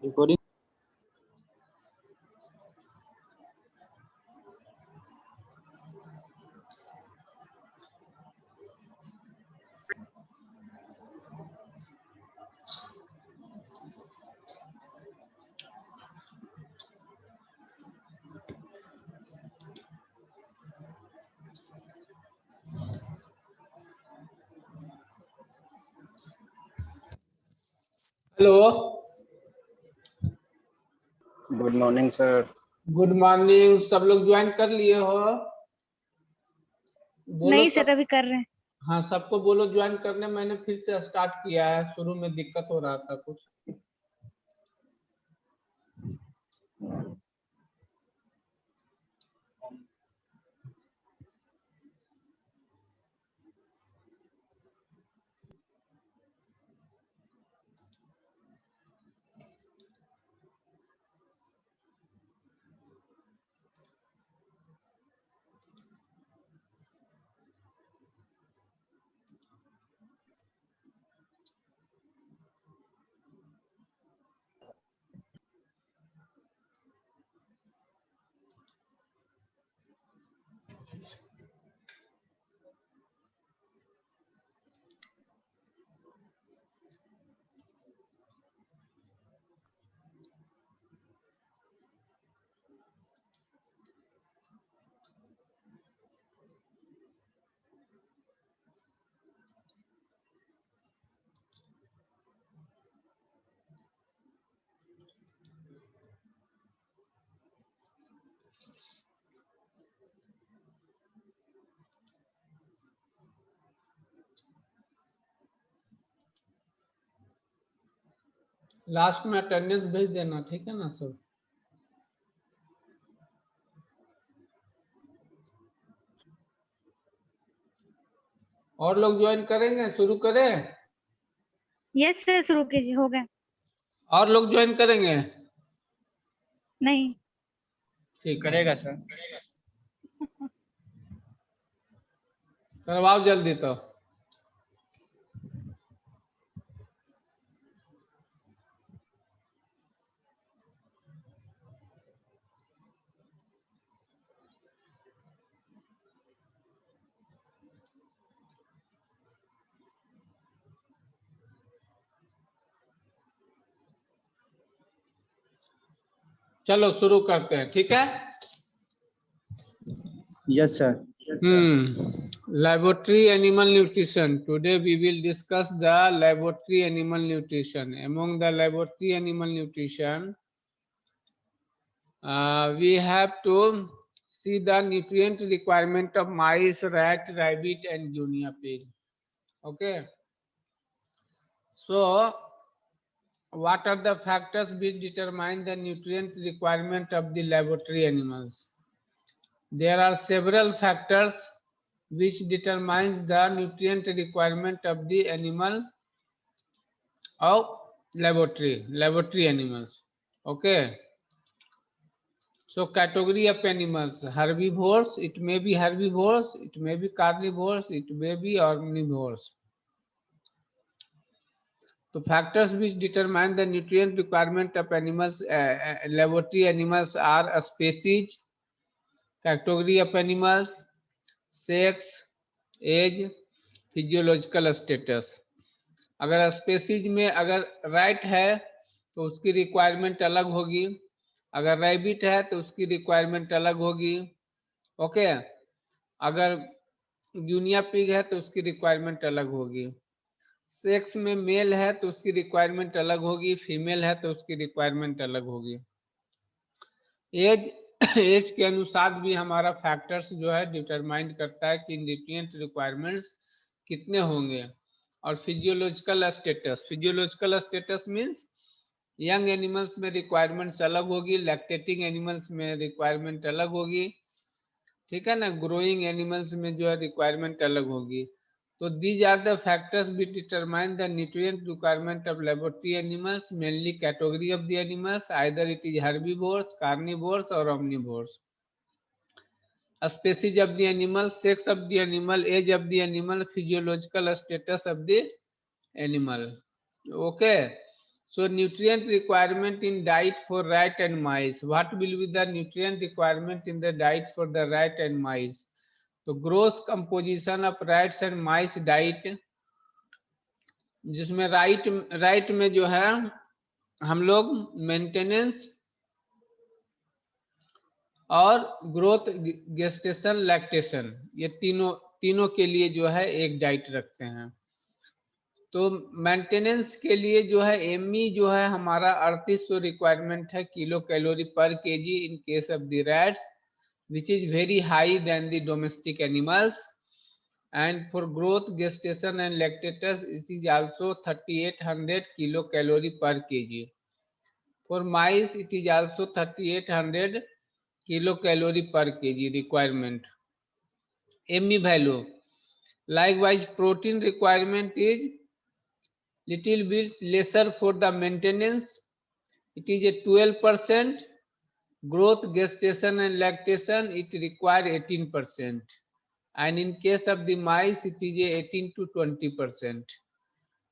Recording. Hello, good morning sir. Good morning. सब लोग join कर लिए हो? बोलो नहीं सब। सर, अभी कर रहे हैं। हाँ, सबको बोलो ज्वाइन करने। मैंने फिर से स्टार्ट किया है, शुरू में दिक्कत हो रहा था कुछ। लास्ट में अटेंडेंस भेज देना, ठीक है ना सब? और लोग ज्वाइन करेंगे? शुरू करें? यस सर, शुरू कीजिए। हो गया? और लोग ज्वाइन करेंगे? नहीं। ठीक है, करेगा सर। करवाओ जल्दी तो। चलो शुरू करते हैं, ठीक है? Yes sir. Laboratory animal nutrition. Today we will discuss the laboratory animal nutrition. Among the laboratory animal nutrition, we have to see the nutrient requirement of mice, rat, rabbit, and guinea pig. Okay. So, what are the factors which determine the nutrient requirement of the laboratory animals? There are several factors which determines the nutrient requirement of the animal of laboratory animals. Okay. So category of animals: herbivores, it may be herbivores, it may be carnivores, it may be omnivores. The factors which determine the nutrient requirement of animals, laboratory animals, are a species, category of animals, sex, age, physiological status. अगर species में अगर rat है तो उसकी requirement अलग होगी, अगर rabbit है तो उसकी रिक्वायरमेंट अलग होगी। ओके। अगर गिनिया पिग है तो उसकी रिक्वायरमेंट अलग होगी। सेक्स में मेल है तो उसकी रिक्वायरमेंट अलग होगी, फीमेल है तो उसकी रिक्वायरमेंट अलग होगी। एज एज के अनुसार भी हमारा फैक्टर्स जो है डिटरमाइन करता है कि न्यूट्रिएंट रिक्वायरमेंट्स कितने होंगे। और physiological status means young animals में रिक्वायरमेंट्स अलग होगी, लैक्टेटिंग एनिमल्स में रिक्वायरमेंट अलग होगी, ठीक है ना, ग्रोइंग एनिमल्स में जो है रिक्वायरमेंट अलग होगी। तो these are the factors which determine the nutrient requirement of laboratory animals, mainly category of the animals, either it is herbivores, carnivores or omnivores. Species of the animal, sex of the animal, age of the animal, physiological status of the animal. Okay. So nutrient requirement in diet for rat and mice. What will be the nutrient requirement in the diet for the rat and mice? तो gross composition of rats and mice diet, जिसमें right में जो है हम लोग maintenance और growth, gestation, lactation, ये तीनों के लिए जो है एक डाइट रखते हैं। तो मेंटेनेंस के लिए जो है एमई जो है हमारा 3800 रिक्वायरमेंट है kilo calorie per KG in case of the rats, which is very high than the domestic animals. And for growth, gestation and lactation, it is also 3800 kilocalorie per kg. For mice, it is also 3800 kilocalorie per kg requirement. ME value. Likewise, protein requirement is little bit lesser for the maintenance. It is a 12%. Growth, gestation and lactation, it require 18%. And in case of the mice, it is a 18 to 20%.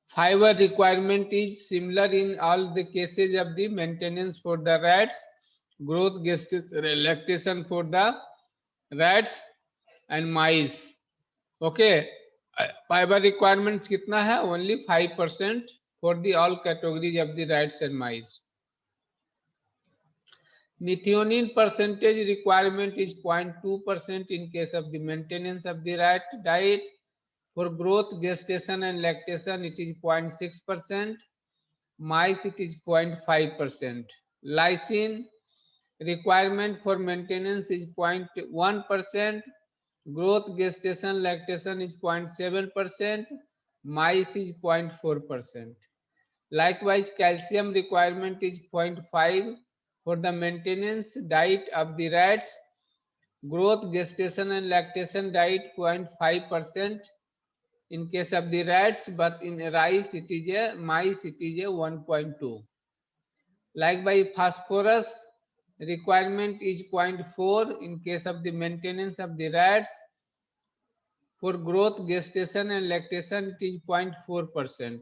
Fiber requirement is similar in all the cases of the maintenance for the rats, growth, gestation and lactation for the rats and mice. Okay, fiber requirements कितना है? Only 5% for the all categories of the rats and mice. Methionine percentage requirement is 0.2% in case of the maintenance of the rat diet. For growth, gestation and lactation, it is 0.6%. Mice, it is 0.5%. Lysine requirement for maintenance is 0.1%. Growth, gestation, lactation is 0.7%. Mice is 0.4%. Likewise, calcium requirement is 0.5 for the maintenance diet of the rats. Growth, gestation and lactation diet 0.5% in case of the rats, but in mice it is a 1.2. Likewise, phosphorus requirement is 0.4 in case of the maintenance of the rats. For growth, gestation and lactation, it is 0.4%.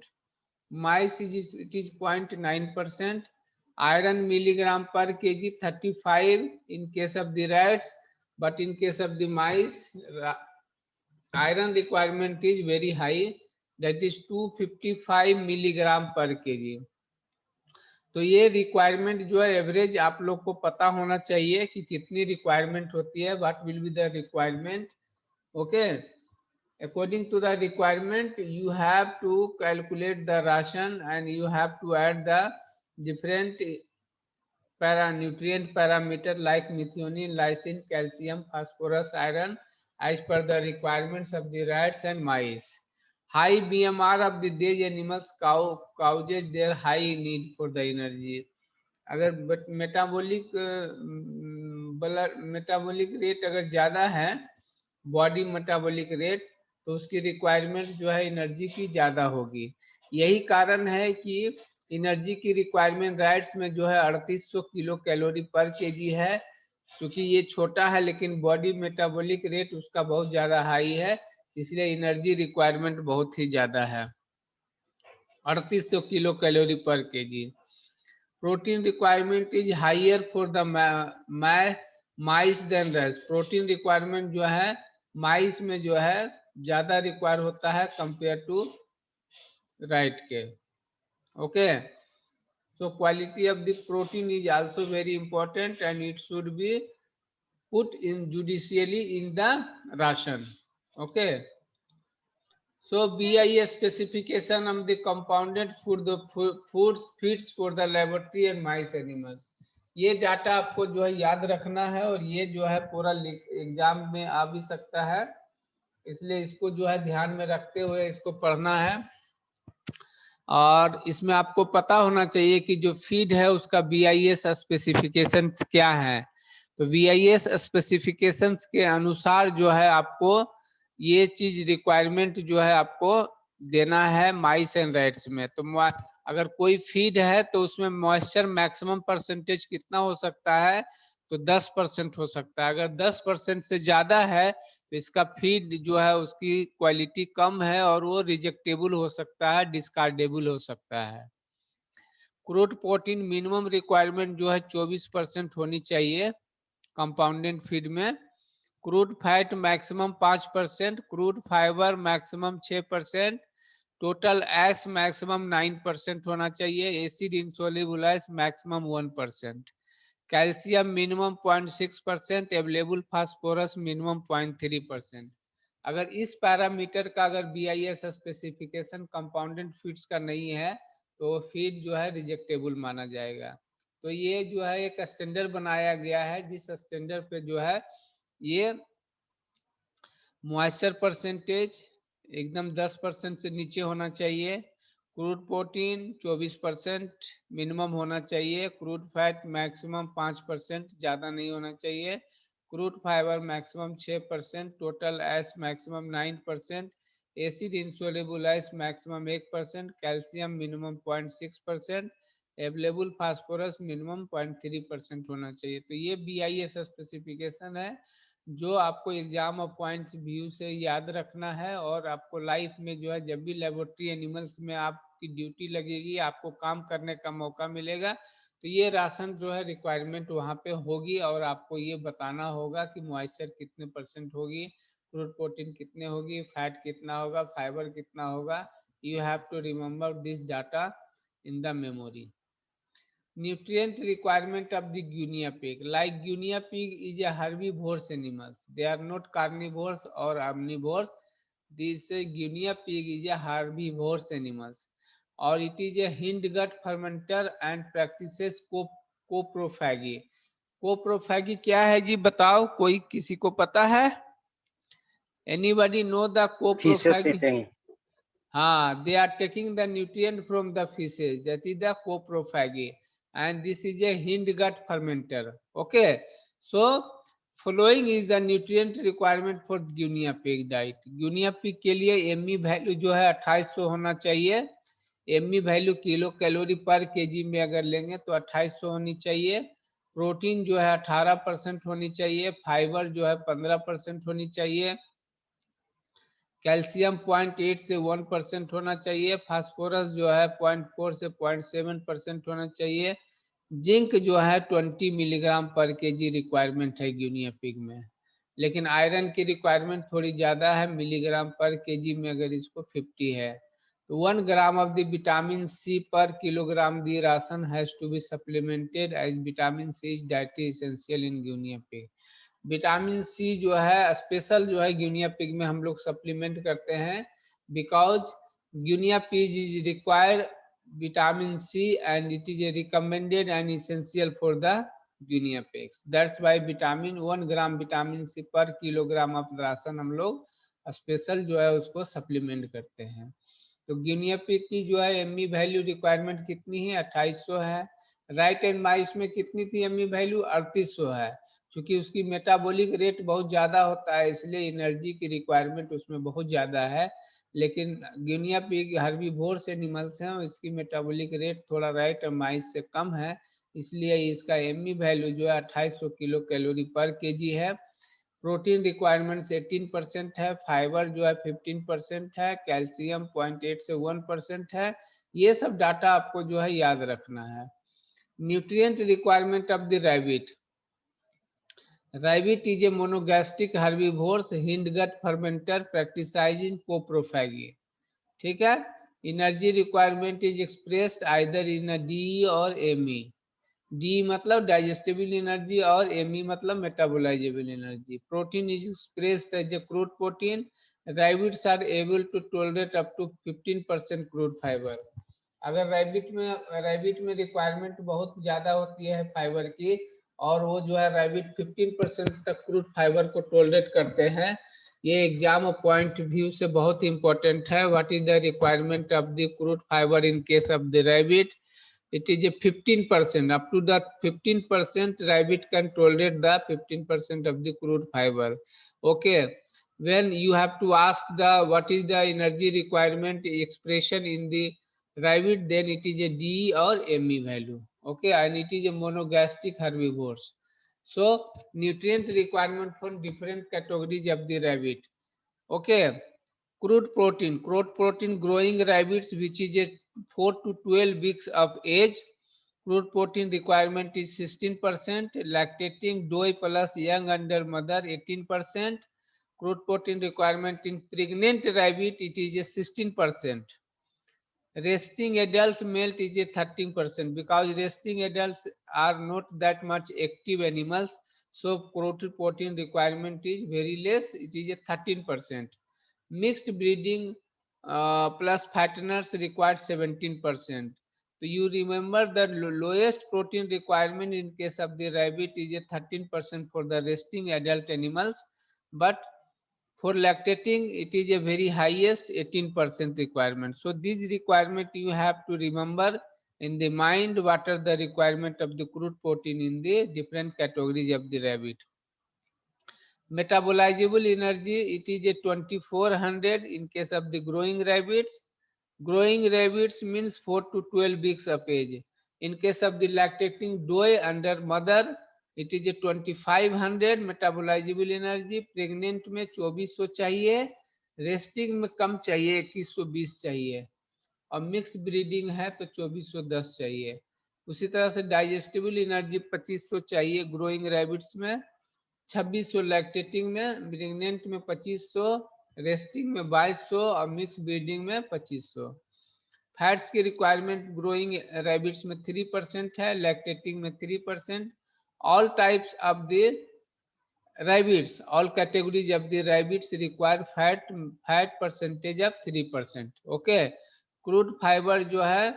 Mice it is 0.9%. Iron milligram per kg 35 in case of the rats, but in case of the mice, iron requirement is very high, that is 255 milligram per kg. तो ये requirement जो है average आप लोग को पता होना चाहिए कि कितनी रिक्वायरमेंट होती है, what will be the requirement. Okay, according to the requirement you have to calculate the ration and you have to add the different nutrient parameter like methionine, lysine, calcium, phosphorus, iron as per the requirements of the rats and mice. High BMR of the these animals causes their high need for the energy. अगर metabolic rate अगर ज्यादा है, body metabolic rate, तो उसकी requirement जो है energy की ज्यादा होगी. यही कारण है कि एनर्जी की रिक्वायरमेंट राइट्स में जो है 3800 किलो कैलोरी पर केजी है. क्योंकि ये छोटा है लेकिन बॉडी मेटाबॉलिक रेट उसका बहुत ज्यादा हाई है, इसलिए एनर्जी रिक्वायरमेंट बहुत ही ज्यादा है, 3800 kilo calorie per KG. Protein requirement is higher for the mice than rats. Protein requirement जो है माइस में जो है ज्यादा रिक्वायर होता है कंपेयर टू राइट के. Okay, so quality of the protein is also very important and it should be put in judicially in the ration. Okay, so BIS specification of the compounded food, the foods feeds for the laboratory and mice animals. ये data आपको जो है याद रखना है, और ये जो है पूरा एग्जाम में आ भी सकता है, इसलिए इसको जो है ध्यान में रखते हुए इसको पढ़ना है। और इसमें आपको पता होना चाहिए कि जो फीड है उसका BIS स्पेसिफिकेशन क्या है। तो BIS स्पेसिफिकेशंस के अनुसार जो है आपको ये चीज रिक्वायरमेंट जो है आपको देना है माइस एंड रैट्स में। तो अगर कोई फीड है तो उसमें मॉइस्चर मैक्सिमम परसेंटेज कितना हो सकता है, तो 10% हो सकता है। अगर 10% से ज्यादा है तो इसका फीड जो है उसकी क्वालिटी कम है और वो रिजेक्टेबल हो सकता है, डिस्कार्डेबल हो सकता है। क्रूड प्रोटीन मिनिमम रिक्वायरमेंट जो है 24% होनी चाहिए कंपाउंडेड फीड में। Crude fat maximum 5%, crude fibre maximum 6%, total ash maximum 9% होना चाहिए, acid insoluble ash maximum 1%, calcium minimum 0.6%, available phosphorus minimum 0.3%। अगर इस पैरामीटर का अगर BIS स्पेसिफिकेशन कंपाउंडेड फीड्स का नहीं है तो फीड जो है रिजेक्टेबल माना जाएगा। तो ये जो है एक स्टैंडर्ड बनाया गया है, जिस स्टैंडर्ड पे जो है ये मॉइस्चर परसेंटेज एकदम 10% से नीचे होना चाहिए, क्रूड प्रोटीन 24% मिनिमम होना चाहिए, क्रूड फैट मैक्सिमम 5%, ज़्यादा नहीं होना चाहिए, crude fibre maximum 6%, total ash maximum 9%, acid insoluble ash maximum 1%, calcium minimum 0.6%, available phosphorus minimum 0.3% होना चाहिए। तो ये BIS स्पेसिफिकेशन है जो आपको एग्जाम ऑफ पॉइंट व्यू से याद रखना है, और आपको लाइफ में जो है जब भी लेबोरेटरी एनिमल्स में आपकी ड्यूटी लगेगी, आपको काम करने का मौका मिलेगा, तो ये राशन जो है रिक्वायरमेंट वहाँ पे होगी, और आपको ये बताना होगा कि मॉइस्चर कितने % होगी, क्रूड प्रोटीन कितने होगी, फैट कितना होगा, फाइबर कितना होगा। You have to remember this data in the memory. Nutrient requirement of the guinea pig. Like guinea pig is a herbivorous animals. They are not carnivores or omnivores. This guinea pig is a herbivorous animals. और it is a hindgut fermenter and practices coprophagy. Coprophagy क्या है जी, बताओ, कोई किसी को पता है? Anybody know the Fishes coprophagy? eating. हाँ, they are taking the nutrient from the fishes, that is the coprophagy, and this is a hindgut fermenter. Okay, so following is the nutrient requirement for guinea pig diet. guinea pig के लिए ME value जो है 2800 होना चाहिए। ME value kilo calorie per KG में अगर लेंगे तो 2800 होनी चाहिए। प्रोटीन जो है 18% होनी चाहिए, फाइबर जो है 15% होनी चाहिए, कैल्शियम 0.8 से 1% होना चाहिए, फास्फोरस जो है 0.4 से 0.7% होना चाहिए, जिंक जो है 20 मिलीग्राम पर केजी रिक्वायरमेंट है गुइनिया पिग में। लेकिन आयरन की रिक्वायरमेंट थोड़ी ज्यादा है, मिलीग्राम पर केजी में अगर इसको 50 है। तो 1 gram of the vitamin C per kilogram the ration has to be supplemented as vitamin C is dietary essential in guinea pig. Vitamin C जो है स्पेशल जो है गुइनिया पिग में हम लोग सप्लीमेंट करते हैं, because guinea pig is require vitamin C and it is recommended and essential for the guinea pigs. That's why vitamin 1 gram vitamin C per kilogram of ration हम लोग special जो है उसको सप्लीमेंट करते हैं। तो गुइनिया पिग की जो है एमई वैल्यू रिक्वायरमेंट कितनी है, 2800 है। राइट एंड माइस में कितनी थी एमई वैल्यू, 3800 है। क्योंकि उसकी मेटाबॉलिक रेट बहुत ज्यादा होता है, इसलिए एनर्जी की रिक्वायरमेंट उसमें बहुत ज्यादा है। लेकिन गुइनिया पिग हर्बीवोरस एनिमल्स हैं, इसकी मेटाबॉलिक रेट थोड़ा राइट और माइस से कम है, इसलिए इसका एमई वैल्यू जो है 2800 किलो कैलोरी पर केजी है। प्रोटीन रिक्वायरमेंट 18% है, फाइबर जो है 15% है, कैल्शियम 0.8 से 1% है। ये सब डाटा आपको जो है याद रखना है। Nutrient requirement of the rabbit. Rabbit is a monogastric herbivores hindgut fermenter practicing coprophagy. ठीक है। Energy requirement is expressed either in D or ME. D मतलब डाइजेस्टेबल एनर्जी और एमई मतलब metabolizable energy. Protein is expressed as a crude protein. Rabbits are able to tolerate up to 15% crude fibre. अगर rabbit में requirement बहुत ज्यादा होती है fibre की, और वो जो है रैबिट 15% तक क्रूड फाइबर को टॉलरेट करते हैं। ये एग्जाम पॉइंट व्यू से बहुत इंपॉर्टेंट है। What is the requirement of the crude fibre in case of the rabbit? It is a 15%. Up to the 15%, rabbit can tolerate the 15% of the crude fiber. Okay, when you have to ask the what is the energy requirement expression in the rabbit, then it is a D or Me value. Okay, and it is a monogastric herbivores. So nutrient requirement for different categories of the rabbit. Okay, crude protein growing rabbits which is a 4 to 12 weeks of age, crude protein requirement is 16%, lactating doe plus young under mother 18%, crude protein requirement in pregnant rabbit it is a 16%. Resting adult male is a 13%, because resting adults are not that much active animals, so crude protein requirement is very less, it is a 13%. Mixed breeding plus fatteners required 17%. So you remember the lowest protein requirement in case of the rabbit is a 13% for the resting adult animals, but for lactating it is a very highest 18% requirement. So these requirement you have to remember in the mind, what are the requirement of the crude protein in the different categories of the rabbit. Metabolizable energy it is a 2400 in case of the growing rabbits. Growing rabbits means 4 to 12 weeks of age. In case of the lactating doe under mother it is a 2500 metabolizable energy. Pregnant में 2400 चाहिए, resting में कम चाहिए 2120 चाहिए, और mix breeding है तो 2410 चाहिए। उसी तरह से डाइजेस्टिबल एनर्जी 2500 चाहिए ग्रोइंग रैबिट्स में, 2600 लैक्टेटिंग में, प्रेग्नेंट में 2500, रेस्टिंग में 2200 और मिक्स ब्रीडिंग में 2500। फैट्स की रिक्वायरमेंट ग्रोइंग रैबिट्स में 3% है, लैक्टेटिंग में 3%। All types of the rabbits, all categories of the rabbits require fat percentage of 3%. Okay, crude fiber जो है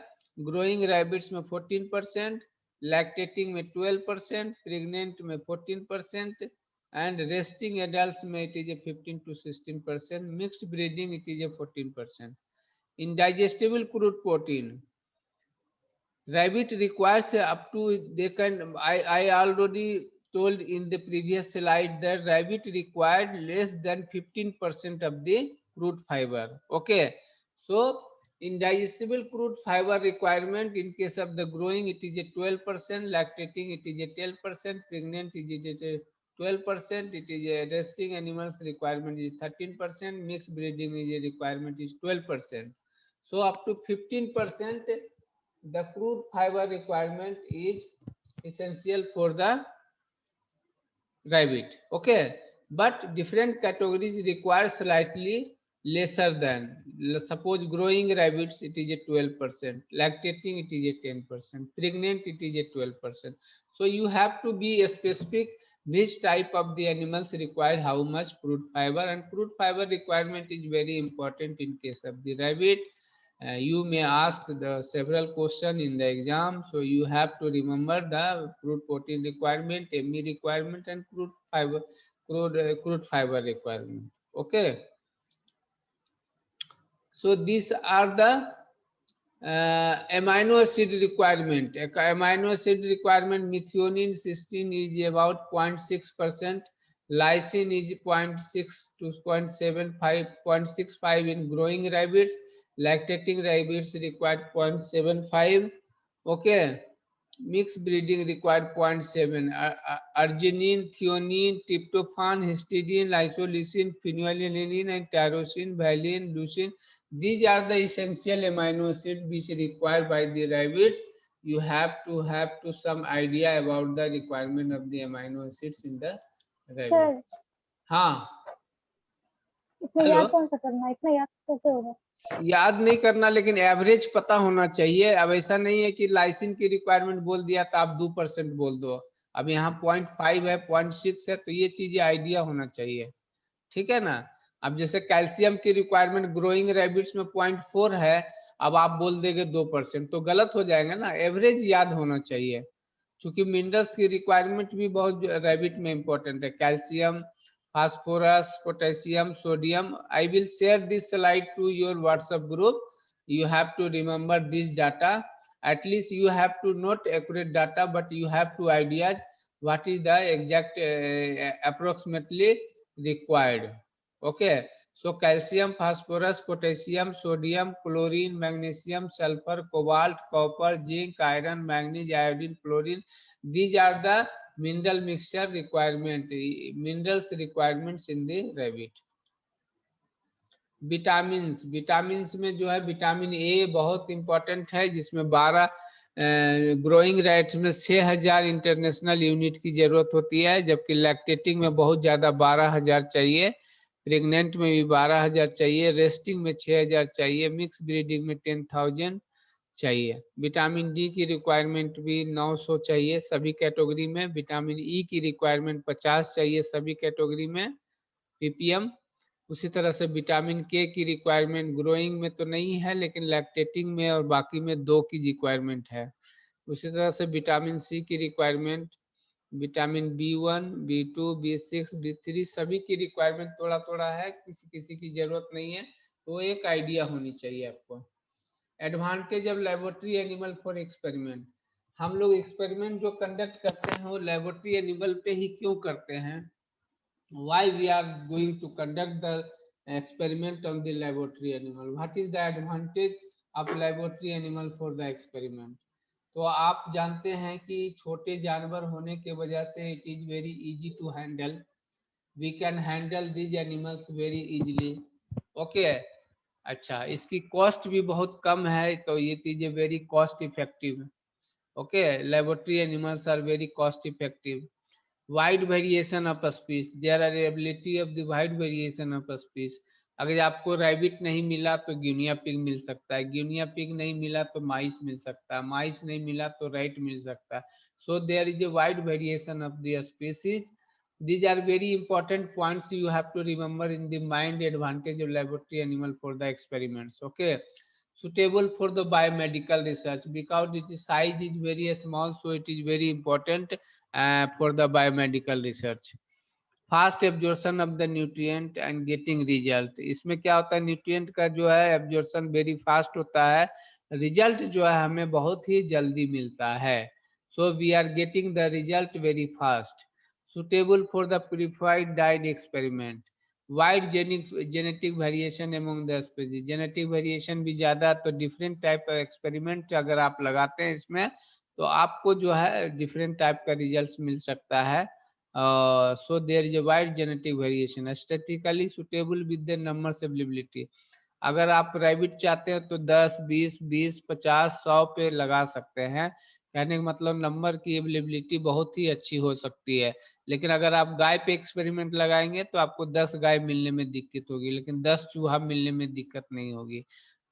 growing rabbits में 14%, lactating में 12%, pregnant में 14%, and resting adults में it is a 15 to 16%, mixed breeding it is a 14%. Indigestible crude protein, rabbit requires up to, they can, I already told in the previous slide that rabbit required less than 15% of the crude fiber. Okay, so indigestible crude fiber requirement in case of the growing it is a 12%, lactating it is a 10%, pregnant it is a 12%, it is a resting animals requirement is 13%, mixed breeding is a requirement is 12%. So up to 15% the crude fiber requirement is essential for the rabbit. Okay, but different categories require slightly lesser than. Suppose growing rabbits it is a 12%, lactating it is a 10%, pregnant it is a 12%. So you have to be specific which type of the animals require how much crude fiber, and crude fiber requirement is very important in case of the rabbit. You may ask the several questions in the exam, so you have to remember the crude protein requirement, Me requirement, and crude fiber requirement. Okay, so these are the amino acid requirement. Amino acid requirement, methionine, cysteine is about 0.6%, lysine is 0.6 to 0.65 in growing rabbits, lactating rabbits required 0.75. Okay, mixed breeding required 0.7. Arginine, threonine, tryptophan, histidine, isoleucine, phenylalanine, and tyrosine, valine, leucine. These are the essential amino acids which required by the rabbits. You have to some idea about the requirement of the amino acids in the rabbits. हाँ, इसमें hello, याद कौन सा करना है, इतना याद कैसे होगा? याद नहीं करना, लेकिन एवरेज पता होना चाहिए। अब ऐसा नहीं है कि लाइसिन की रिक्वायरमेंट बोल दिया तो आप 2% बोल दो। अब यहाँ 0.5 है, 0.6 है, तो ये चीजें आइडिया होना चाहिए, ठीक है ना। अब जैसे कैल्शियम की रिक्वायरमेंट ग्रोइंग रैबिट्स में 0.4 है, अब आप बोल देंगे 2%, तो गलत हो जाएगा ना, एवरेज याद होना चाहिए। क्योंकि मिनरल्स की रिक्वायरमेंट भी बहुत रैबिट में इंपॉर्टेंट है, calcium, phosphorus, potassium, sodium. I will share this slide to your WhatsApp group. You have to remember this data. At least you have to not accurate data, but you have to ideas what is the exact approximately required. Okay. So calcium, phosphorus, potassium, sodium, chlorine, magnesium, sulfur, cobalt, copper, zinc, iron, manganese, iodine, fluorine. These are the mineral mixture requirement, minerals requirements in the rabbit. Vitamin में जो है vitamin A बहुत important है, जिसमें 12 growing rate में 6000 international unit की जरूरत होती है, जबकि लैक्टेटिंग में बहुत ज्यादा 12000 चाहिए, प्रेग्नेंट में भी 12000 चाहिए, रेस्टिंग में 6000 चाहिए, मिक्स ब्रीडिंग में 10,000 चाहिए। विटामिन डी की रिक्वायरमेंट भी 900 चाहिए सभी कैटेगरी में। विटामिन ई की रिक्वायरमेंट 50 चाहिए सभी कैटेगरी में ppm। उसी तरह से विटामिन के की रिक्वायरमेंट ग्रोइंग में तो नहीं है, लेकिन लैक्टेटिंग में और बाकी में 2 की रिक्वायरमेंट है। उसी तरह से विटामिन सी की requirement, vitamin B1, B2, B6, B3 सभी की रिक्वायरमेंट थोड़ा थोड़ा है, किसी किसी की जरूरत नहीं है, तो एक आइडिया होनी चाहिए आपको। Advantage of laboratory animal for experiment, हम लोग एक्सपेरिमेंट जो कंडक्ट करते हैं वो लेबोरेटरी एनिमल पे ही क्यों करते हैं? Why we are going to conduct the experiment on the laboratory animal? What is the advantage of laboratory animal for the experiment? तो आप जानते हैं कि छोटे जानवर होने के वजह से it is very easy to handle, we can handle these animals very easily. Okay, अच्छा, इसकी कॉस्ट भी बहुत कम है, तो ये चीजें very cost effective. Okay, laboratory animals are very cost effective. Wide variation of speech, there are ability of the wide variation of speech. अगर आपको रैबिट नहीं मिला तो गिनिया पिग मिल सकता है, गिनिया पिग नहीं मिला तो माइस मिल सकता है, माइस नहीं मिला तो रैट मिल सकता है। So there is a wide variation of the species. These are very important points you have to remember in the mind, advantage of laboratory animal for the experiments. Okay, suitable for the biomedical research because its size is very small, so it is very important for the biomedical research. Fast absorption of the nutrient and getting result, इसमें क्या होता है, nutrient का जो है absorption very fast होता है, result जो है हमें बहुत ही जल्दी मिलता है। So we are getting the result very fast. Suitable for the purified diet experiment, wide genetic variation among the species, genetic variation भी ज्यादा, तो डिफरेंट टाइप ऑफ एक्सपेरिमेंट अगर आप लगाते हैं इसमें तो आपको जो है डिफरेंट टाइप का रिजल्ट मिल सकता है। So there is a wide genetic variation, statistically suitable with the numbers availability। अगर आप रैबिट चाहते हैं तो 10, 20, 20, 50, 100 पे लगा सकते हैं, कहने का मतलब नंबर की अवेलेबिलिटी बहुत ही अच्छी हो सकती है। लेकिन अगर आप गाय पे एक्सपेरिमेंट लगाएंगे तो आपको 10 गाय मिलने में दिक्कत होगी, लेकिन 10 चूहा मिलने में दिक्कत नहीं होगी।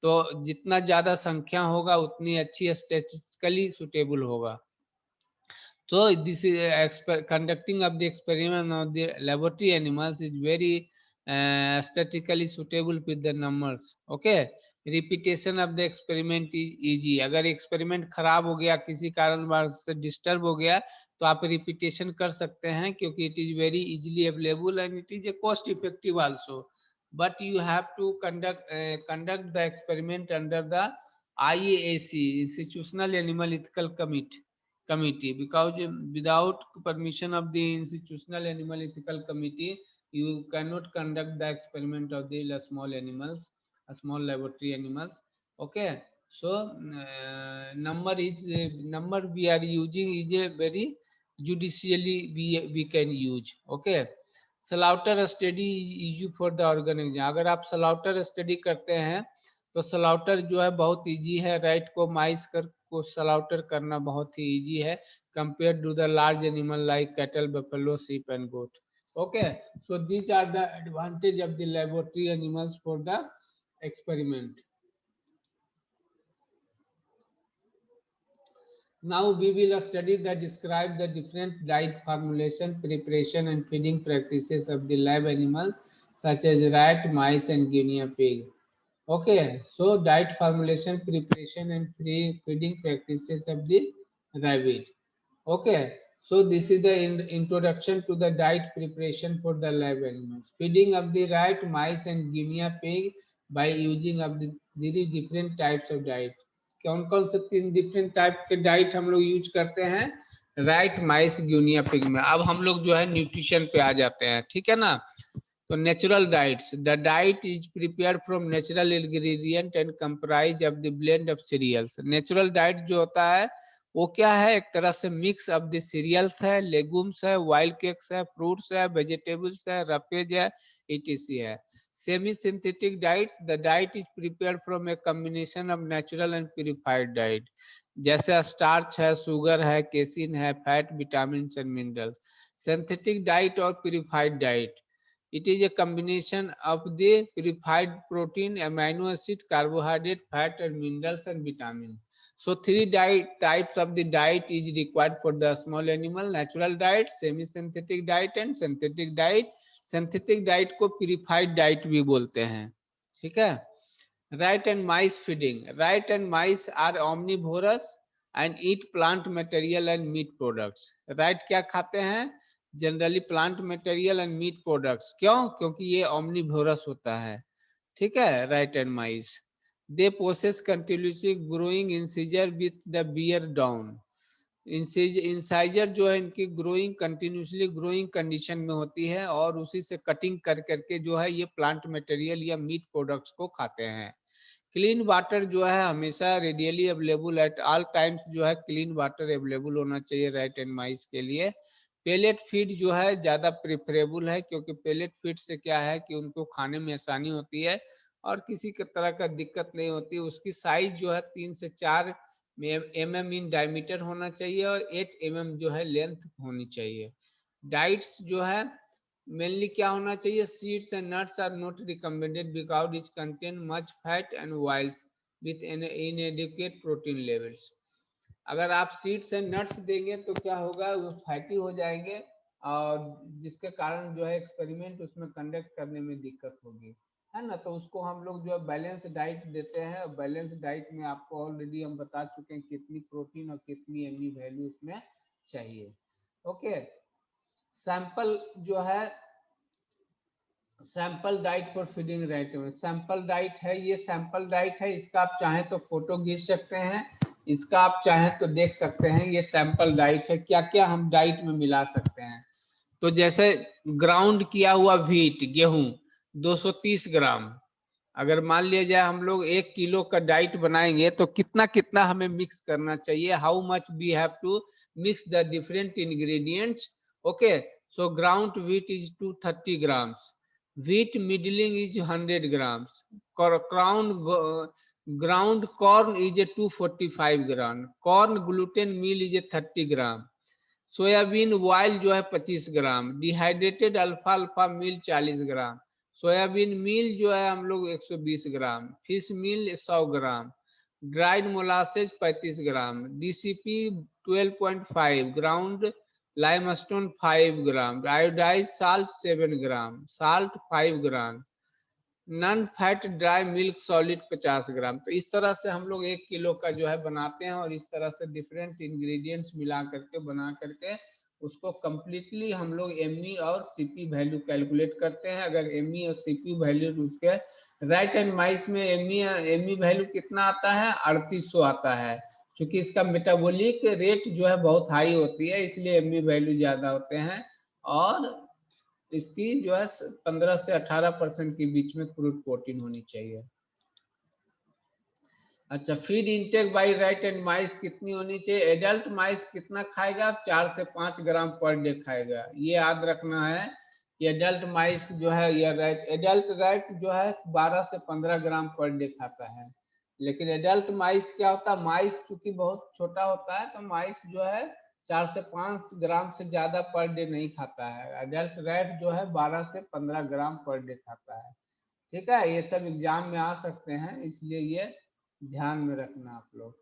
तो जितना ज्यादा संख्या होगा उतनी अच्छी स्टैटिस्टिकली सुटेबल होगा। So this is conducting of the experiment of the laboratory animals is very statistically suitable with the numbers. Okay, repetition of the experiment is easy। अगर एक्सपेरिमेंट खराब हो गया, किसी कारणवश से डिस्टर्ब हो गया, तो आप रिपीटेशन कर सकते हैं, क्योंकि it is very easily available and it is a cost effective also. But you have to conduct the experiment under the IAAC, Institutional Animal Ethical Committee, because without permission of the Institutional Animal Ethical Committee you cannot conduct the experiment of the small animals, small laboratory animals. Okay, so number we are using is a very judicially we can use. Okay, slaughter study is easy for the organism। अगर आप slaughter study करते हैं तो slaughter जो है बहुत easy है, right को माइस को स्लाउटर करना बहुत ही इजी है compare to the large animal like cattle, buffalo, sheep and goat. Okay, so these are the advantage of the laboratory animals for the experiment. Now we will study the describe the different diet formulation, preparation and feeding practices of the lab animals such as rat, mice and guinea pig. Okay, so diet formulation, preparation, and feeding practices of the rabbit. Okay, so this is the introduction to the diet preparation for the live animals. Feeding of the rat, mice, and guinea pig by using of the 3 different types of diet. कौन कौन से 3 different type के diet हम लोग use करते हैं right माइस Guinea pig में। अब हम लोग जो है न्यूट्रिशन पे आ जाते हैं, ठीक है ना। तो natural diets, the diet is prepared from natural ingredient and comprise of the blend of cereals. Natural diet जो होता है वो क्या है, एक तरह से मिक्स ऑफ द सीरियल्स है, लेगुम्स है, वाइल्ड केक्स है, फ्रूट्स है, वेजिटेबल्स है, रफेज है, etc है। Semi synthetic diets, the diet is prepared from a combination of natural and purified diet, जैसे स्टार्च है, शुगर है, केसिन है, fat, vitamin and minerals. Synthetic diet और purified diet, it is a combination of the purified protein, amino acid, carbohydrate, fat, and minerals and vitamins. So 3 types of the diet is required for the small animal: natural diet, semi-synthetic diet, and synthetic diet. Synthetic diet को purified diet भी बोलते हैं, ठीक है। Rat and mice feeding. Rat and mice are omnivorous and eat plant material and meat products. Rat क्या खाते हैं, generally plant material and meat products. क्यों, क्योंकि ये ओमनीवोरस होता है, ठीक है। Right and mice, they possess continuously growing incisor with the wear down. Incisor जो है इनकी ग्रोइंग कंटिन्यूसली ग्रोइंग कंडीशन में होती है और उसी से कटिंग कर करके जो है ये प्लांट मटेरियल या मीट प्रोडक्ट्स को खाते हैं। क्लीन वाटर जो है हमेशा radially available at all times, जो है क्लीन वाटर अवेलेबल होना चाहिए राइट एंड माइस के लिए। पेलेट फीड जो है ज्यादा प्रेफरेबल है, क्योंकि पेलेट फीड से क्या है कि उनको खाने में आसानी होती है और किसी तरह का दिक्कत नहीं होती। उसकी साइज जो है 3 से 4 mm इन डायमीटर होना चाहिए और 8 mm जो है लेंथ होनी चाहिए। डाइट्स जो है मेनली क्या होना चाहिए, seeds and nuts are not recommended because it contain much fat and oils with inadequate protein levels. अगर आप सीड्स एंड नट्स देंगे तो क्या होगा, वो फैटी हो जाएंगे और जिसके कारण जो है एक्सपेरिमेंट उसमें कंडक्ट करने में दिक्कत होगी, है ना। तो उसको हम लोग जो है बैलेंस डाइट देते हैं। बैलेंस डाइट में आपको ऑलरेडी हम बता चुके हैं कितनी प्रोटीन और कितनी एमई वैल्यू उसमें चाहिए। ओके, सैंपल जो है sample diet for feeding rat में, सैंपल डाइट है, ये सैंपल डाइट है। इसका आप चाहें तो फोटो खींच सकते हैं, इसका आप चाहें तो देख सकते हैं। ये सैंपल डाइट है, क्या क्या हम डाइट में मिला सकते हैं। तो जैसे ग्राउंड किया हुआ व्हीट, गेहूं 230 ग्राम। अगर मान लिया जाए हम लोग 1 किलो का डाइट बनाएंगे तो कितना कितना हमें मिक्स करना चाहिए, how much we have to mix the different ingredients. Okay, so ground wheat is 230 grams, wheat middling is 100 grams, ground corn is a 245 gram, corn gluten meal is a 30 gram, soybean oil जो है 25 gram, dehydrated अल्फा अल्फा meal 40 gram, soybean meal जो है हम लोग 120 gram, fish meal 100 gram, dried molasses 35 gram, DCP 12.5, ground limestone 5 gram, iodized salt 7 gram, salt 5 gram, non fat dry milk solid 50 gram. तो इस तरह से हम लोग 1 किलो का जो है बनाते हैं और इस तरह से डिफरेंट इंग्रेडिएंट्स मिला करके बना करके उसको कंप्लीटली हम लोग एमई और सीपी वैल्यू कैलकुलेट करते हैं। अगर एमई और सीपी वैल्यू उसके राइट एंड माइस में एमई वैल्यू कितना आता है, 3800 आता है। क्योंकि इसका मेटाबॉलिक रेट जो है बहुत हाई होती है, इसलिए एमई वैल्यू ज्यादा होते हैं और इसकी जो है 15 से 18% के बीच में क्रूड प्रोटीन होनी चाहिए। अच्छा, feed intake by rat and mice कितनी होनी चाहिए, एडल्ट माइस कितना खाएगा, 4 से 5 ग्राम पर डे खाएगा। ये याद रखना है कि एडल्ट माइस जो है या एडल्ट रैट जो है 12 से 15 ग्राम पर डे खाता है। लेकिन एडल्ट माइस क्या होता है, माइस चूंकि बहुत छोटा होता है तो माइस जो है 4 से 5 ग्राम से ज्यादा पर डे नहीं खाता है। एडल्ट रैट जो है 12 से 15 ग्राम पर डे खाता है, ठीक है। ये सब एग्जाम में आ सकते हैं, इसलिए ये ध्यान में रखना आप लोग।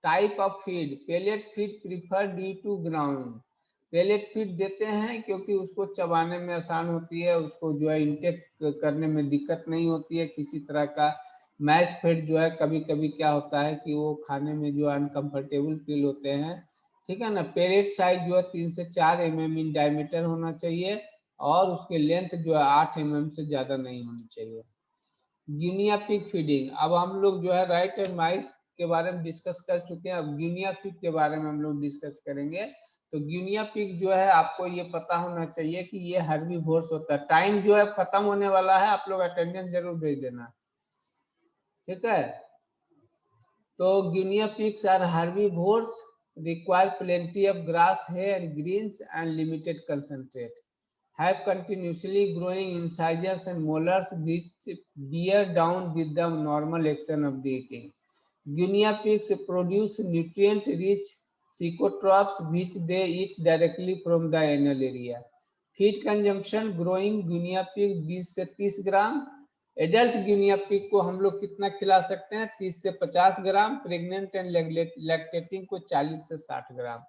Type of feed, pellet feed prefer due to ground. Pellet feed देते हैं क्योंकि उसको चबाने में आसान होती है, उसको जो है इंटेक करने में दिक्कत नहीं होती है, किसी तरह का मैच फीड जो है कभी कभी क्या होता है कि वो खाने में जो अनकंफर्टेबल फील होते हैं, ठीक है ना। पेलेट साइज जो है 3 से 4 mm इन डायमीटर होना चाहिए और उसके लेंथ जो है 8 mm से ज्यादा नहीं होनी चाहिए। गिनिया पिग फीडिंग, अब हम लोग जो है राइट एंड माइस के बारे में डिस्कस कर चुके हैं, अब गिनिया पिग के बारे में हम लोग डिस्कस करेंगे। तो गिनिया पिग जो है आपको ये पता होना चाहिए कि ये हर्बीवोर्स होता है। टाइम जो है खत्म होने वाला है, आप लोग अटेंडेंस जरूर भेज देना, ठीक है। तो guinea pigs are herbivores, require plenty of grass, hay and greens and limited concentrate. Have continuously growing incisors and molars which bear down with the normal action of the eating. Guinea pigs produce nutrient-rich psychotrophs which they eat directly from the anal area. Feed consumption: growing guinea pig 20 से 30 ग्राम, adult Guinea pig को हम लोग कितना खिला सकते हैं, 30 से 50 ग्राम, pregnant and lactating को 40 से 60 ग्राम।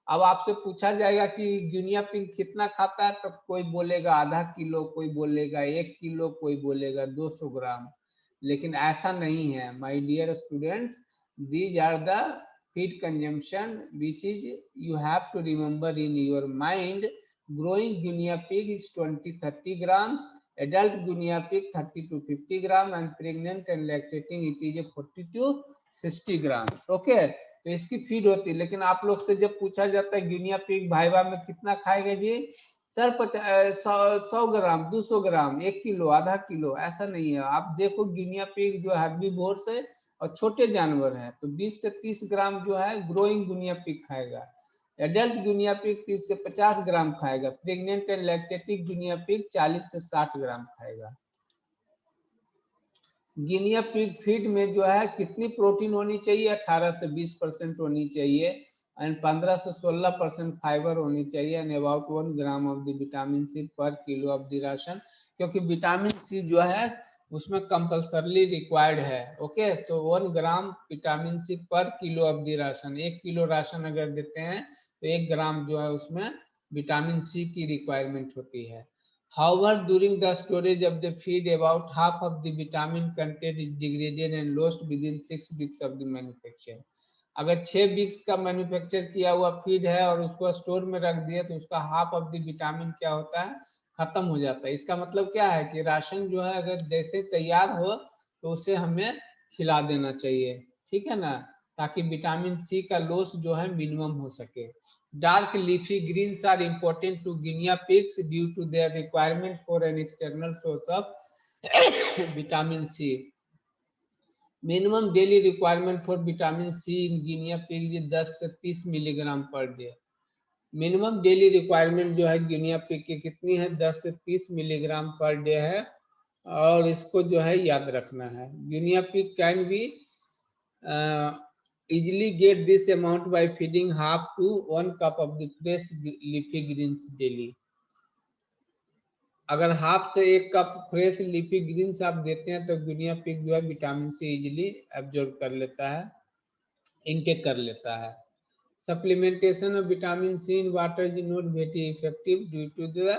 अब आपसे पूछा जाएगा कि गिनिया पिग कितना खाता है, तो कोई बोलेगा आधा किलो, कोई बोलेगा 1 किलो, कोई बोलेगा 200 ग्राम, लेकिन ऐसा नहीं है my dear students. These are the feed consumption which is you have to remember in your mind. Growing guinea pig is 20-30 grams, adult guinea pig 30 to 50 gram and pregnant and lactating it is a 40 to 60 grams। Okay, तो इसकी feed होती है। लेकिन आप लोग से जब पूछा जाता है गिनिया पिग भाईवा में कितना खाएगा जी, सर 100 ग्राम, 200 ग्राम, 1 किलो, आधा किलो, ऐसा नहीं है। आप देखो गिनिया पिग जो हर्बीवोर्स है और छोटे जानवर है, तो 20 से 30 ग्राम जो है ग्रोइंग गुनिया पिग खाएगा। एडल्ट गुनिया पिग 30 से 50 ग्राम खाएगा, प्रेग्नेंट एंड लैक्टेटिक गुनिया पिग 40 से 60 ग्राम खाएगा। गिनिया पिग फीड में जो है कितनी प्रोटीन होनी चाहिए, 18 से 20% होनी चाहिए एंड 15 से 16% फाइबर होनी चाहिए and about 1 gram of the vitamin C per kilo of the ration, क्योंकि विटामिन सी जो है उसमें कंपल्सरली रिक्वायर्ड है। ओके, तो 1 gram vitamin C per kilo of the ration, 1 kilo ration अगर देते हैं तो 1 ग्राम जो है उसमें विटामिन सी की रिक्वायरमेंट होती है। However, during the storage of the feed, about half of the vitamin content is degraded and lost within 6 weeks of the manufacture. अगर 6 वीक्स का मैन्युफैक्चर किया हुआ फीड है और उसको स्टोर में रख दिया तो उसका हाफ ऑफ द विटामिन क्या होता है, खत्म हो जाता है। इसका मतलब क्या है कि राशन जो है अगर जैसे तैयार हो तो उसे हमें खिला देना चाहिए, ठीक है ना, ताकि विटामिन सी का लॉस जो है मिनिमम हो सके। Dark leafy greens are important to guinea pigs due to their requirement for an external source of vitamin C. Minimum daily requirement for vitamin C in guinea pigs is 10 से 30 milligram per day. Minimum daily requirement जो है Guinea pig की कितनी है, 10 से 30 milligram per day है, और इसको जो है याद रखना है। Guinea pig can be easily get this amount by feeding half to 1 cup of the fresh leafy greens daily। अगर हाफ से 1 कप फ्रेश लीफी ग्रीन्स आप देते हैं तो गिनिया पिग जो है विटामिन सी इजीली एब्जॉर्ब कर लेता है, इनटेक कर लेता है। Supplementation of vitamin C in water is not very effective due to the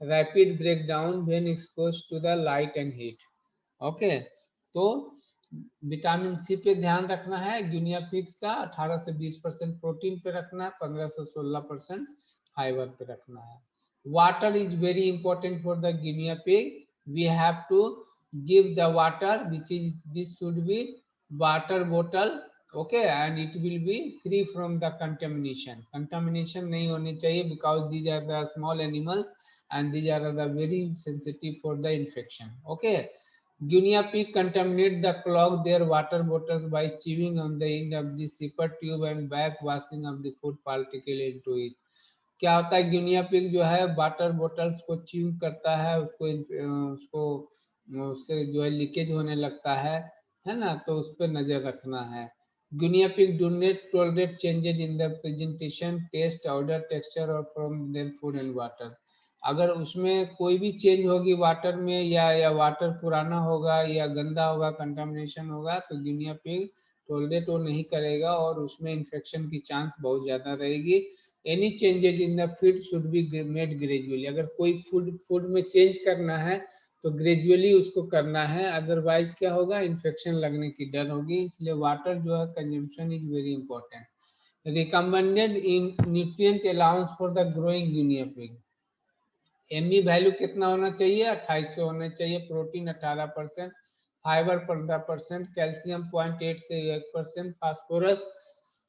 rapid breakdown when exposed to the light and heat. Okay, तो विटामिन सी पे ध्यान रखना है। गिनिया पिग्स का 18 से 20% प्रोटीन पे रखना है, 15 से 16% फाइबर पे रखना है। Water is very important for the guinea pig. We have to give the water which is this should be water बोतल, okay, and it will be free from the contamination. Contamination नहीं होनी चाहिए because these are the small animals and these are the very sensitive for the infection। Okay, guinea pig contaminate the clog their water bottles by chewing on the end of the zipper tube and back washing of the food particle into it। क्या होता है, Guinea pig जो है water bottles को chew करता है, उसको उससे जो है लीकेज होने लगता है ना, तो उस पर नजर रखना है। Guinea pig do not tolerate changes in the presentation, taste, order, texture or from their food and water. अगर उसमें कोई भी चेंज होगी वाटर में या वाटर पुराना होगा या गंदा होगा, कंटामिनेशन होगा, तो गिनिया पिग टॉलरेट वो नहीं करेगा और उसमें इन्फेक्शन की चांस बहुत ज्यादा रहेगी। Any changes in the feed should be made gradually. अगर कोई फूड में चेंज करना है तो ग्रेजुअली उसको करना है, अदरवाइज क्या होगा, इन्फेक्शन लगने की डर होगी। इसलिए वाटर जो है consumption is very important. Recommended in nutrient allowance for the growing guinea pig, ME value कितना होना चाहिए, 2800 होना चाहिए। प्रोटीन 18%, फाइबर 15%, कैल्शियम 0.8 से 1%,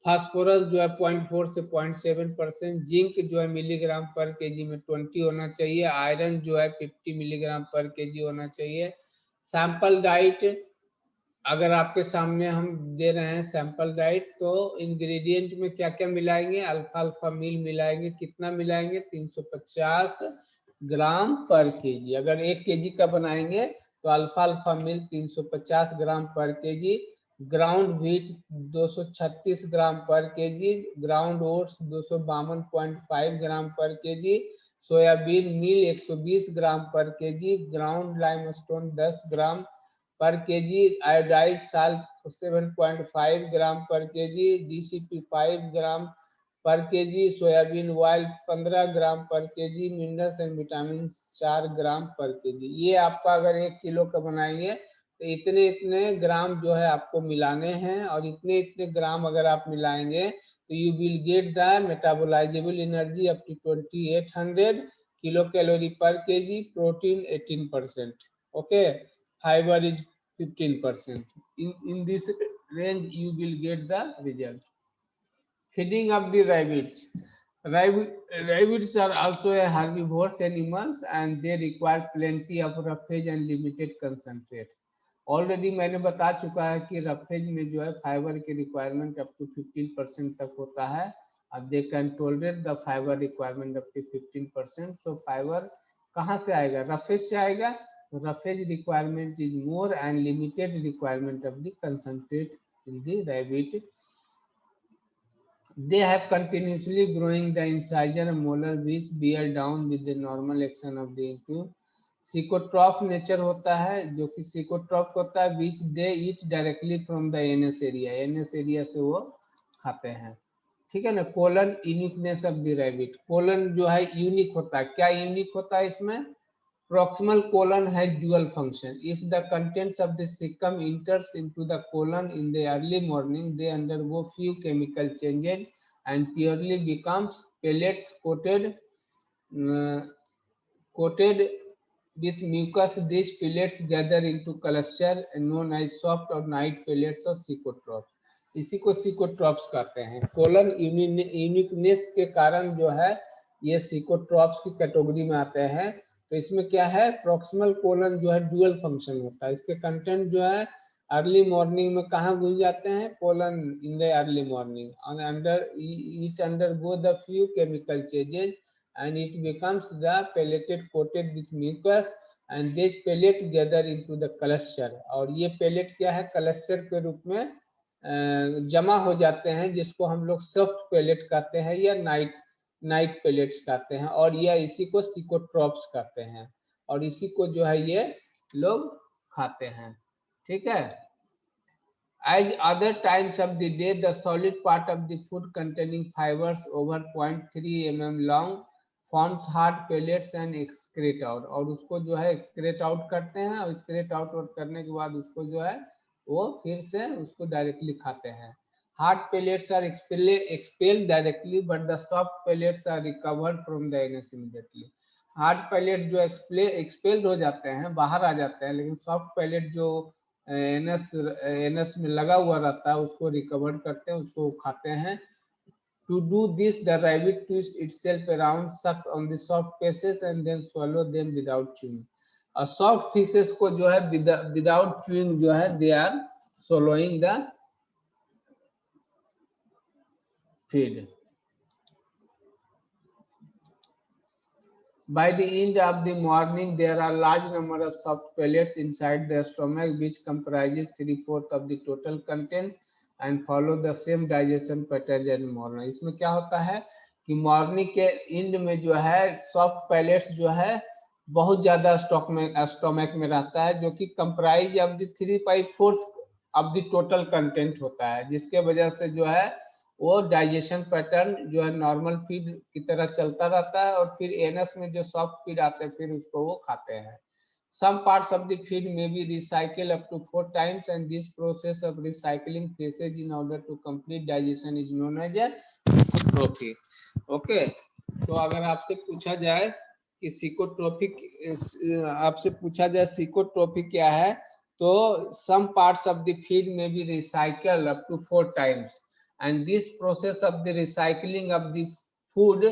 फास्फोरस जो है 0.4 से 0.7%, जिंक जो है मिलीग्राम पर केजी में 20 होना चाहिए, आयरन जो है 50 मिलीग्राम पर केजी होना चाहिए। सैंपल डाइट अगर आपके सामने हम दे रहे हैं सैंपल डाइट, तो इंग्रेडिएंट में क्या क्या मिलाएंगे, अल्फा अल्फा मील मिलाएंगे, कितना मिलाएंगे, 350 ग्राम पर केजी। अगर 1 केजी का बनाएंगे तो अल्फा अल्फा मिल 350 ग्राम पर केजी, ग्राउंड व्हीट 236 ग्राम पर केजी, ग्राउंड ओट्स 252.5 ग्राम पर केजी, सोयाबीन मील 120 ग्राम पर केजी, ग्राउंड लाइमस्टोन 10 ग्राम पर केजी, आयोडाइज साल्ट 7.5 ग्राम पर केजी, डीसीपी 5 ग्राम पर केजी, सोयाबीन ऑयल 15 ग्राम पर केजी, मिनरल्स एंड विटामिन 4 ग्राम पर केजी। ये आपका अगर 1 किलो का बनाएंगे तो इतने इतने ग्राम जो है आपको मिलाने हैं, और इतने इतने ग्राम अगर आप मिलाएंगे तो you will get the metabolizable energy up to 2800 kilo calorie per KG, protein 18%, okay, fibre is 15%. In this range you will get the result. Feeding of the rabbits. Rabbits are also a herbivorous animals and they require plenty of roughage and limited concentrate. Already मैंने बता चुका है कि roughage में जो है fibre की requirement up to 15% तक होता है, और they can tolerate the fibre requirement up to 15%. So fibre कहाँ से आएगा, रफेज से आएगा। Roughage requirement is more and limited requirement of the concentrate in the rabbit. They have continuously growing the incisor molar which bear down with the normal action of the into. Caecotroph nature होता है, जो कि सिकोट्रॉफ होता है which they eat directly from the anus area. NS area से वो खाते हैं, ठीक है ना। Colon uniqueness of the rabbit, colon जो है यूनिक होता है। क्या यूनिक होता है इसमें, proximal colon has dual function. If the contents of the cecum enters into the colon in the early morning, they undergo few chemical changes and purely becomes pellets coated with mucus. These pellets gather into cluster known as soft or night pellets or cicotrophs. इसी को सिकोट्रॉप्स कहते हैं। Colon uniqueness के कारण जो है ये सिकोट्रॉप्स की कैटेगरी में आते हैं। तो इसमें क्या है, प्रॉक्सिमल कोलन जो है डुअल फंक्शन होता है। इसके कंटेंट जो है अर्ली मॉर्निंग में कहाँ घुस जाते हैं, colon in the early morning, और under it undergo the few chemical changes and it becomes the pelleted coated with mucus and this pellet gather into the cluster. और ये pellet क्या है, cluster के रूप में जमा हो जाते हैं, जिसको हम लोग सॉफ्ट pellet कहते हैं या नाइट पेलेट्स कहते हैं, और यह इसी को सिकोट्रॉप्स कहते हैं, और इसी को जो है ये लोग खाते हैं, ठीक है। As other times of the day, the solid part of the food containing fibers over 0.3 mm long forms hard pellets and excrete out, और उसको जो है excrete out करते हैं, और excrete out करने के बाद उसको जो है वो फिर से उसको डायरेक्टली खाते हैं। Hard pellets are expelled directly, but the soft pellets are recovered from the anus immediately. Hard pellet जो expelled हो जाते हैं, बाहर आ जाते हैं, लेकिन soft pellet जो एनस में लगा हुआ रहता है उसको रिकवर करते हैं, उसको खाते हैं। To do this, the rabbit twists itself around, suck on the soft pieces and then swallow them without chewing. और soft pieces को जो है without chewing जो है they are swallowing the feed. By the end of the morning, there are large number of soft pellets inside the stomach, which comprises 3/4 of the total content and follow the same digestion pattern as morning. इसमें क्या होता है कि morning के and में जो है soft pallets जो है बहुत ज्यादा स्टोमक में रहता है, जो कि comprise of the 3/4 of the total content होता है, जिसके वजह से जो है वो डाइजेशन पैटर्न जो है नॉर्मल फीड की तरह चलता रहता है, और फिर एनस में जो सॉफ्ट फीड आते हैं फिर उसको वो खाते हैं। some parts of the feed may be recycled up to 4 times, and this process of recycling phases in order to complete digestion is known as a caecotrophic. Okay, तो अगर आपसे पूछा जाए कि सिकोट्रोफिक, आपसे पूछा जाए सिकोट्रोफिक क्या है, तो some parts of the feed may be recycled up to 4 times, and this process of the recycling of the food